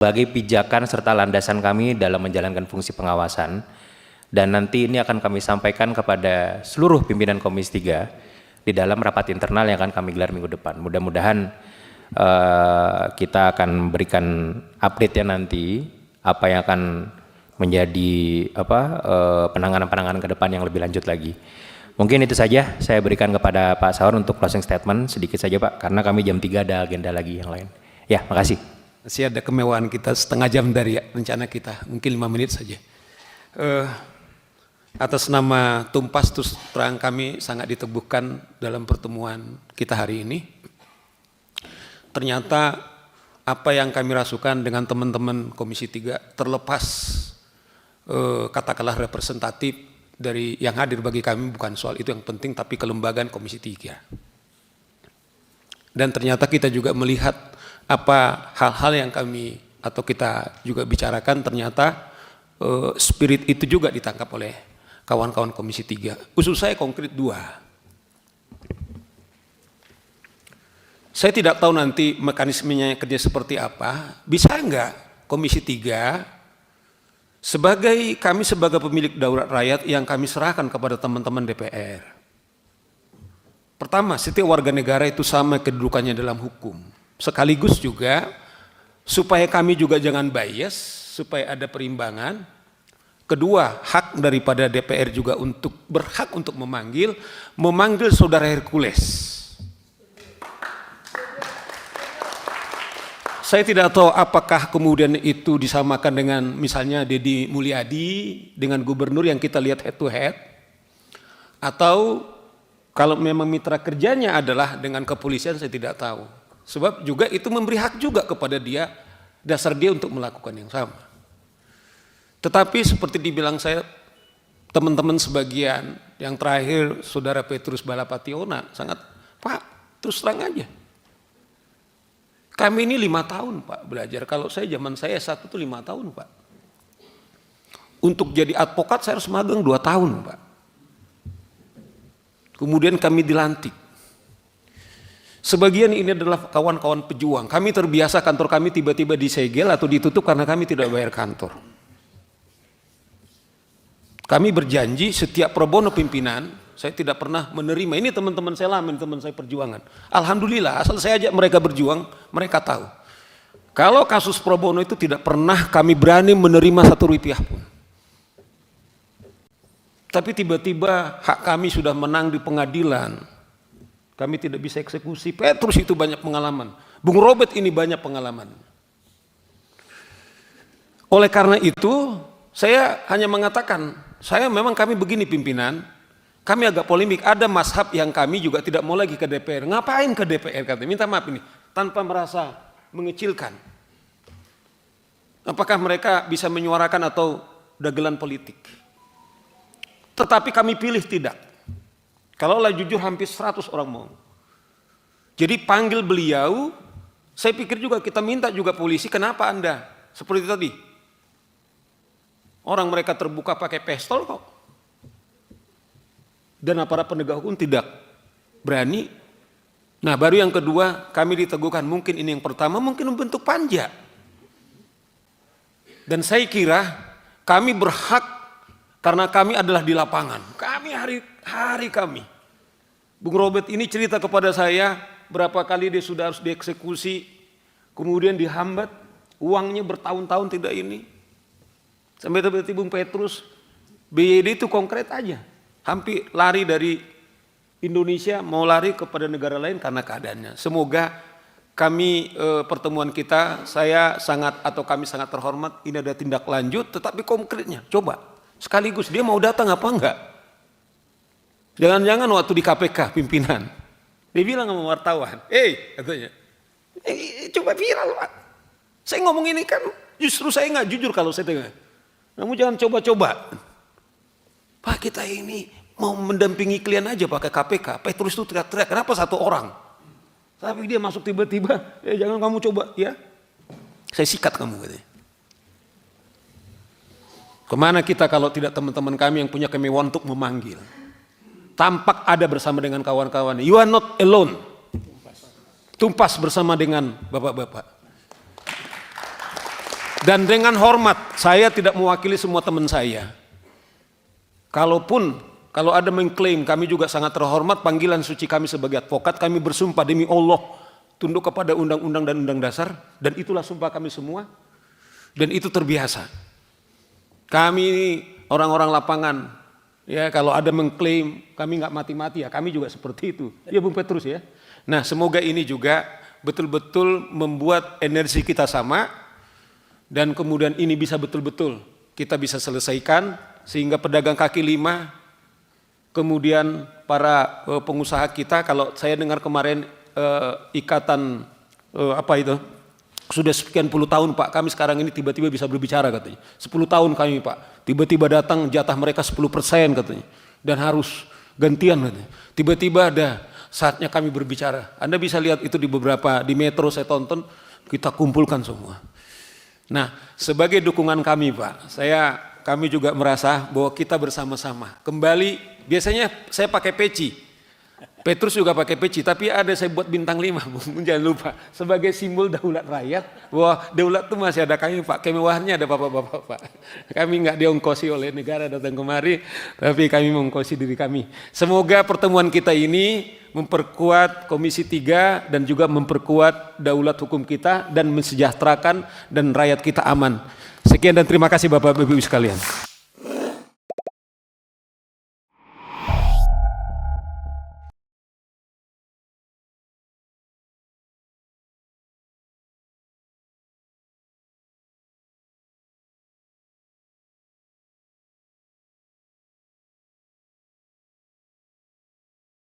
sebagai pijakan serta landasan kami dalam menjalankan fungsi pengawasan, dan nanti ini akan kami sampaikan kepada seluruh pimpinan Komisi 3 di dalam rapat internal yang akan kami gelar minggu depan. Mudah-mudahan kita akan berikan update-nya nanti apa yang akan menjadi penanganan-penanganan ke depan yang lebih lanjut lagi. Mungkin itu saja saya berikan kepada Pak Saur untuk closing statement sedikit saja Pak, karena kami jam 3 ada agenda lagi yang lain. Ya, makasih. Masih ada kemewahan kita setengah jam dari rencana kita, mungkin 5 menit saja. Atas nama Tumpas terus terang kami sangat diteguhkan dalam pertemuan kita hari ini. Ternyata apa yang kami rasukan dengan teman-teman Komisi 3 terlepas katakanlah representatif dari yang hadir bagi kami, bukan soal itu yang penting, tapi kelembagaan Komisi 3. Dan ternyata kita juga melihat apa hal-hal yang kami atau kita juga bicarakan, ternyata spirit itu juga ditangkap oleh kawan-kawan Komisi 3. Usul saya konkret 2. Saya tidak tahu nanti mekanismenya kerja seperti apa. Bisa enggak Komisi 3 kami sebagai pemilik daulat rakyat yang kami serahkan kepada teman-teman DPR. Pertama, setiap warga negara itu sama kedudukannya dalam hukum. Sekaligus juga supaya kami juga jangan bias, supaya ada perimbangan. Kedua, hak daripada DPR juga untuk berhak untuk memanggil saudara Hercules. Saya tidak tahu apakah kemudian itu disamakan dengan misalnya Deddy Mulyadi dengan gubernur yang kita lihat head to head, atau kalau memang mitra kerjanya adalah dengan kepolisian, saya tidak tahu. Sebab juga itu memberi hak juga kepada dia, dasar dia untuk melakukan yang sama. Tetapi seperti dibilang saya, teman-teman sebagian, yang terakhir Saudara Petrus Balapationa, sangat, Pak, terus terang aja. Kami ini 5 tahun Pak belajar, kalau zaman saya S1 itu 5 tahun Pak. Untuk jadi advokat saya harus magang 2 tahun Pak. Kemudian kami dilantik. Sebagian ini adalah kawan-kawan pejuang. Kami terbiasa kantor kami tiba-tiba disegel atau ditutup karena kami tidak bayar kantor. Kami berjanji setiap pro bono pimpinan, saya tidak pernah menerima. Ini teman-teman saya lama, teman saya perjuangan. Alhamdulillah, asal saya ajak mereka berjuang, mereka tahu. Kalau kasus pro bono itu tidak pernah kami berani menerima 1 rupiah pun. Tapi tiba-tiba hak kami sudah menang di pengadilan. Kami tidak bisa eksekusi. Petrus itu banyak pengalaman. Bung Robert ini banyak pengalaman. Oleh karena itu, saya hanya mengatakan, memang kami begini pimpinan, kami agak polemik. Ada mazhab yang kami juga tidak mau lagi ke DPR. Ngapain ke DPR? Katanya, minta maaf ini, tanpa merasa mengecilkan. Apakah mereka bisa menyuarakan atau dagelan politik? Tetapi kami pilih tidak. Kalaulah jujur hampir 100 orang mau. Jadi panggil beliau, saya pikir juga kita minta juga polisi, kenapa Anda? Seperti tadi. Orang mereka terbuka pakai pistol kok. Dan aparat penegak hukum tidak berani. Nah baru yang kedua kami diteguhkan, mungkin ini yang pertama, mungkin membentuk panja. Dan saya kira kami berhak karena kami adalah di lapangan. Kami hari kami. Bung Robert ini cerita kepada saya berapa kali dia sudah harus dieksekusi, kemudian dihambat, uangnya bertahun-tahun tidak ini. Sampai tiba-tiba Bung Petrus, BYD itu konkret aja. Hampir lari dari Indonesia, mau lari kepada negara lain karena keadaannya. Semoga kami pertemuan kita, kami sangat terhormat, ini ada tindak lanjut, tetapi konkretnya. Coba, sekaligus dia mau datang apa enggak? Jangan-jangan waktu di KPK pimpinan, dia bilang sama wartawan, katanya, coba viral Pak. Saya ngomong ini kan justru saya nggak jujur kalau saya dengar. Kamu jangan coba-coba. Pak kita ini mau mendampingi klien aja pakai KPK. Petrus itu teriak-teriak, kenapa 1 orang? Tapi dia masuk tiba-tiba, jangan kamu coba ya. Saya sikat kamu katanya. Kemana kita kalau tidak teman-teman kami yang punya kemewahan untuk memanggil? Tampak ada bersama dengan kawan-kawan. You are not alone. Tumpas bersama dengan bapak-bapak. Dan dengan hormat, saya tidak mewakili semua teman saya. Kalau ada mengklaim, kami juga sangat terhormat, panggilan suci kami sebagai advokat, kami bersumpah demi Allah, tunduk kepada undang-undang dan undang dasar, dan itulah sumpah kami semua, dan itu terbiasa. Kami orang-orang lapangan, ya kalau ada mengklaim, kami nggak mati-mati ya, kami juga seperti itu. Ya Bung Petrus ya. Nah semoga ini juga betul-betul membuat energi kita sama, dan kemudian ini bisa betul-betul kita bisa selesaikan, sehingga pedagang kaki lima, kemudian para pengusaha kita, kalau saya dengar kemarin ikatan sudah sekian puluh tahun Pak, kami sekarang ini tiba-tiba bisa berbicara katanya. 10 tahun kami Pak, tiba-tiba datang jatah mereka 10% katanya. Dan harus gantian katanya. Tiba-tiba ada saatnya kami berbicara. Anda bisa lihat itu di Metro saya tonton, kita kumpulkan semua. Nah, sebagai dukungan kami Pak, kami juga merasa bahwa kita bersama-sama. Kembali, biasanya saya pakai peci, Petrus juga pakai peci, tapi ada saya buat bintang 5, jangan lupa. Sebagai simbol daulat rakyat, bahwa daulat itu masih ada kami Pak, kemewahannya ada bapak-bapak Pak. Kami nggak diongkosi oleh negara datang kemari, tapi kami mengongkosi diri kami. Semoga pertemuan kita ini memperkuat Komisi 3 dan juga memperkuat daulat hukum kita dan mensejahterakan dan rakyat kita aman. Sekian dan terima kasih Bapak-Ibu sekalian.